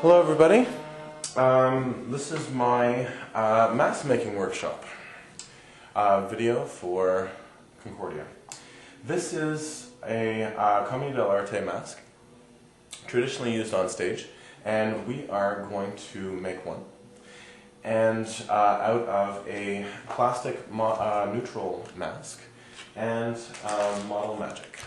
Hello everybody. This is my mask making workshop video for Concordia. This is a Commedia dell'arte mask, traditionally used on stage, and we are going to make one. And out of a plastic neutral mask and model magic.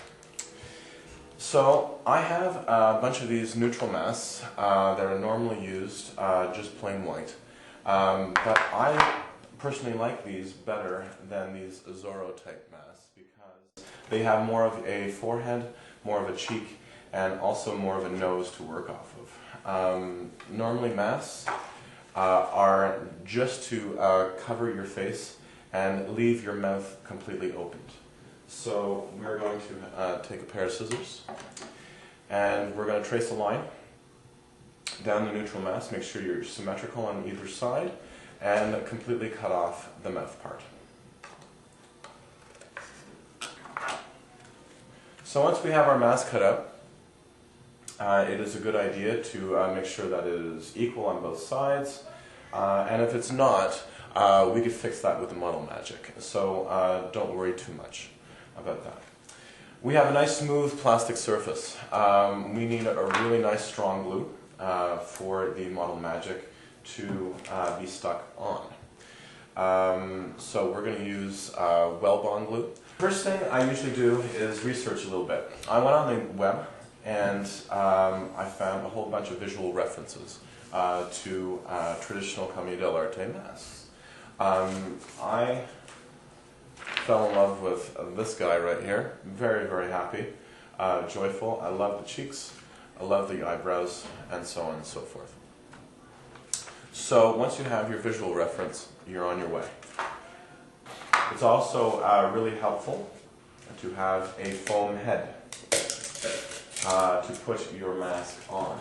So I have a bunch of these neutral masks that are normally used just plain white, but I personally like these better than these Zorro type masks because they have more of a forehead, more of a cheek, and also more of a nose to work off of. Normally masks are just to cover your face and leave your mouth completely opened. So we're going to take a pair of scissors and we're going to trace a line down the neutral mask, make sure you're symmetrical on either side, and completely cut off the mouth part. So once we have our mask cut out, it is a good idea to make sure that it is equal on both sides, and if it's not, we could fix that with the model magic, so don't worry too much about that. We have a nice smooth plastic surface. We need a really nice strong glue for the model magic to be stuck on. So we're going to use Wellbond glue. First thing I usually do is research a little bit. I went on the web and I found a whole bunch of visual references to traditional Commedia dell'arte masks. I fell in love with this guy right here. Very, very happy, joyful. I love the cheeks, I love the eyebrows, and so on and so forth. So once you have your visual reference, you're on your way. It's also really helpful to have a foam head to put your mask on.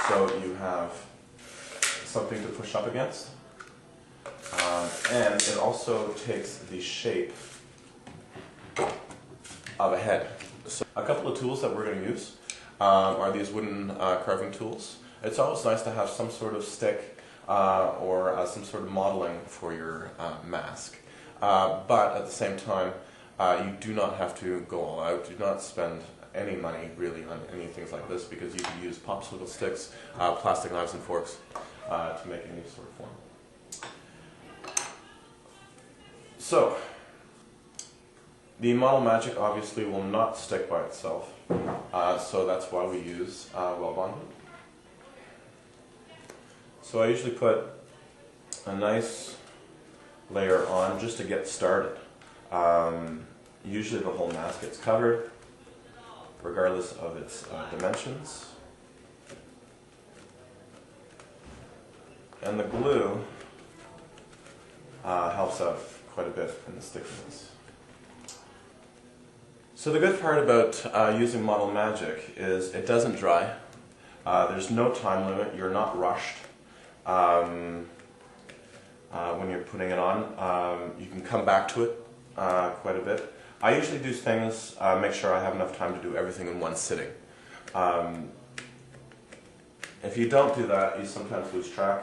So you have something to push up against. And it also takes the shape of a head. So a couple of tools that we're going to use are these wooden carving tools. It's always nice to have some sort of stick or some sort of modeling for your mask. But at the same time, you do not have to go all out. Do not spend any money really on any things like this because you can use popsicle sticks, plastic knives and forks to make any sort of form. So, the model magic obviously will not stick by itself, so that's why we use Wellbond. So I usually put a nice layer on just to get started. Usually the whole mask gets covered, regardless of its dimensions. And the glue helps out quite a bit in the stickiness. So the good part about using model magic is it doesn't dry. There's no time limit. You're not rushed when you're putting it on. You can come back to it quite a bit. I usually do things, make sure I have enough time to do everything in one sitting. If you don't do that, you sometimes lose track.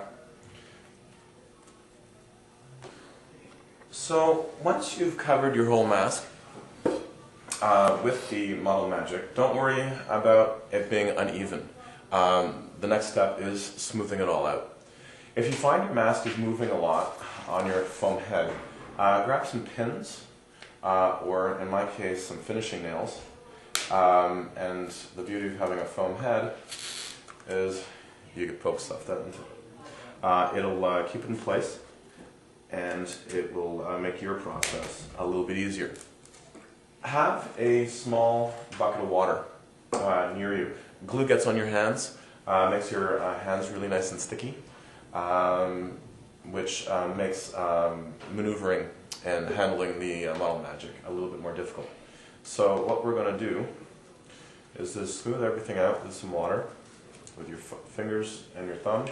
So once you've covered your whole mask with the model magic, don't worry about it being uneven. The next step is smoothing it all out. If you find your mask is moving a lot on your foam head, grab some pins or in my case some finishing nails. And the beauty of having a foam head is you can poke stuff that into it. It'll keep it in place, and it will make your process a little bit easier. Have a small bucket of water near you. Glue gets on your hands, makes your hands really nice and sticky, which makes maneuvering and handling the model magic a little bit more difficult. So what we're going to do is just smooth everything out with some water with your fingers and your thumb.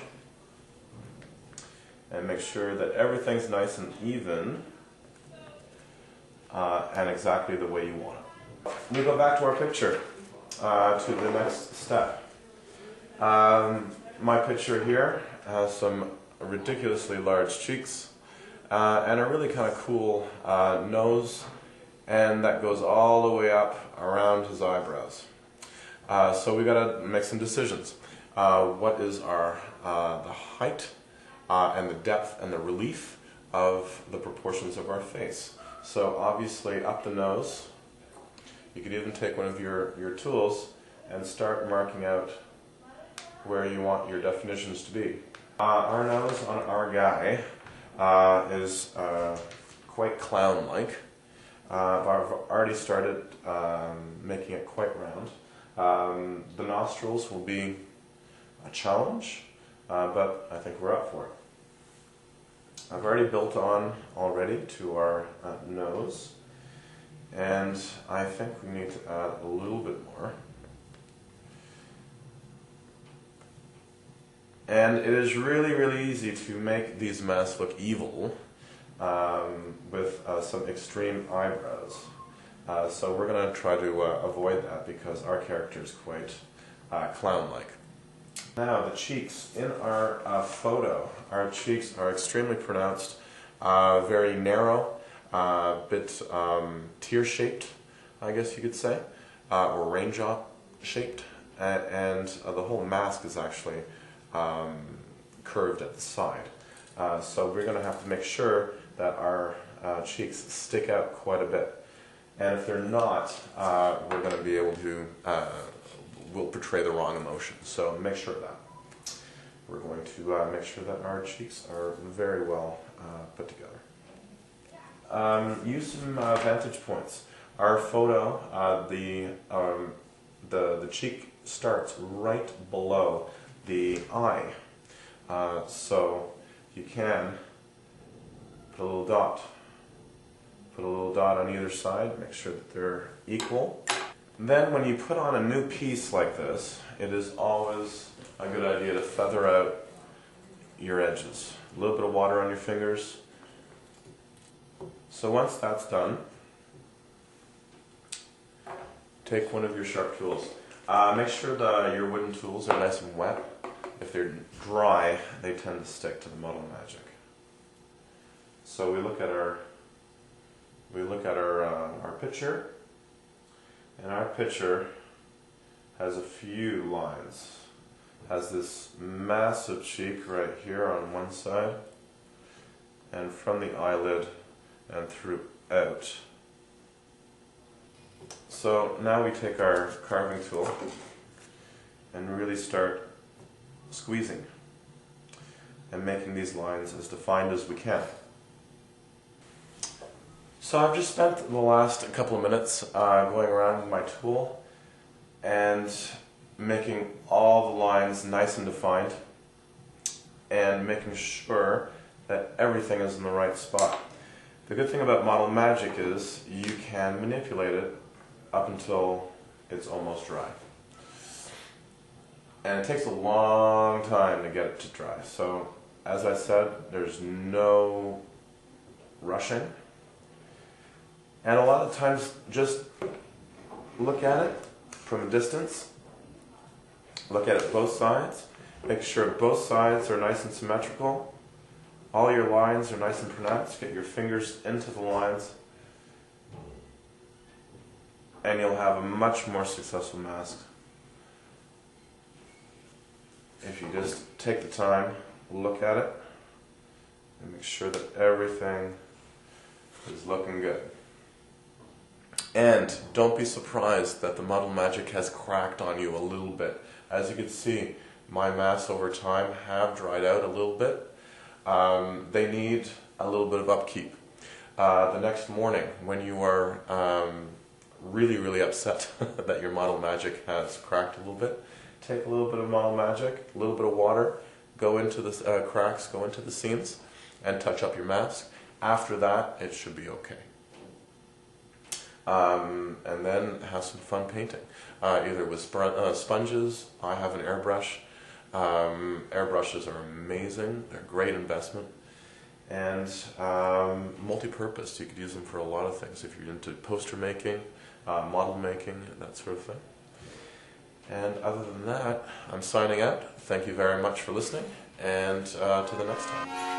And make sure that everything's nice and even and exactly the way you want it. We go back to our picture to the next step. My picture here has some ridiculously large cheeks and a really kind of cool nose, and that goes all the way up around his eyebrows. So we got to make some decisions. What is our the height and the depth and the relief of the proportions of our face? So obviously up the nose. You could even take one of your tools and start marking out where you want your definitions to be. Our nose on our guy is quite clown-like. I've already started making it quite round. The nostrils will be a challenge, but I think we're up for it. I've already built on already to our nose, and I think we need to add a little bit more. And it is really, really easy to make these masks look evil with some extreme eyebrows. So we're going to try to avoid that because our character is quite clown-like. Now the cheeks. In our photo, our cheeks are extremely pronounced, very narrow, a bit tear-shaped, I guess you could say, or raindrop shaped, and the whole mask is actually curved at the side. So we're going to have to make sure that our cheeks stick out quite a bit. And if they're not, we're going to be able to, we'll portray the wrong emotion. So make sure of that. We're going to make sure that our cheeks are very well put together. Use some vantage points. Our photo, the cheek starts right below the eye. So you can put a little dot. Put a little dot on either side, make sure that they're equal. Then when you put on a new piece like this, it is always a good idea to feather out your edges. A little bit of water on your fingers. So once that's done, take one of your sharp tools. Make sure that your wooden tools are nice and wet. If they're dry, they tend to stick to the Model Magic. So we look at our picture, and our picture has a few lines. Has this massive cheek right here on one side, and from the eyelid and throughout. So now we take our carving tool and really start squeezing and making these lines as defined as we can. So I've just spent the last couple of minutes going around with my tool and making all the lines nice and defined and making sure that everything is in the right spot. The good thing about Model Magic is you can manipulate it up until it's almost dry. And it takes a long time to get it to dry. So, as I said, there's no rushing. And a lot of times, just look at it from a distance. Look at it both sides. Make sure both sides are nice and symmetrical. All your lines are nice and pronounced. Get your fingers into the lines. And you'll have a much more successful mask if you just take the time, look at it, and make sure that everything is looking good. And don't be surprised that the Model Magic has cracked on you a little bit. As you can see, my masks over time have dried out a little bit. They need a little bit of upkeep. The next morning, when you are really, really upset that your Model Magic has cracked a little bit, take a little bit of Model Magic, a little bit of water, go into the cracks, go into the seams, and touch up your mask. After that, it should be okay. And then have some fun painting, either with sponges. I have an airbrush. Airbrushes are amazing. They're a great investment. And multi-purpose. You could use them for a lot of things if you're into poster making, model making, that sort of thing. And other than that, I'm signing out. Thank you very much for listening, and to the next time.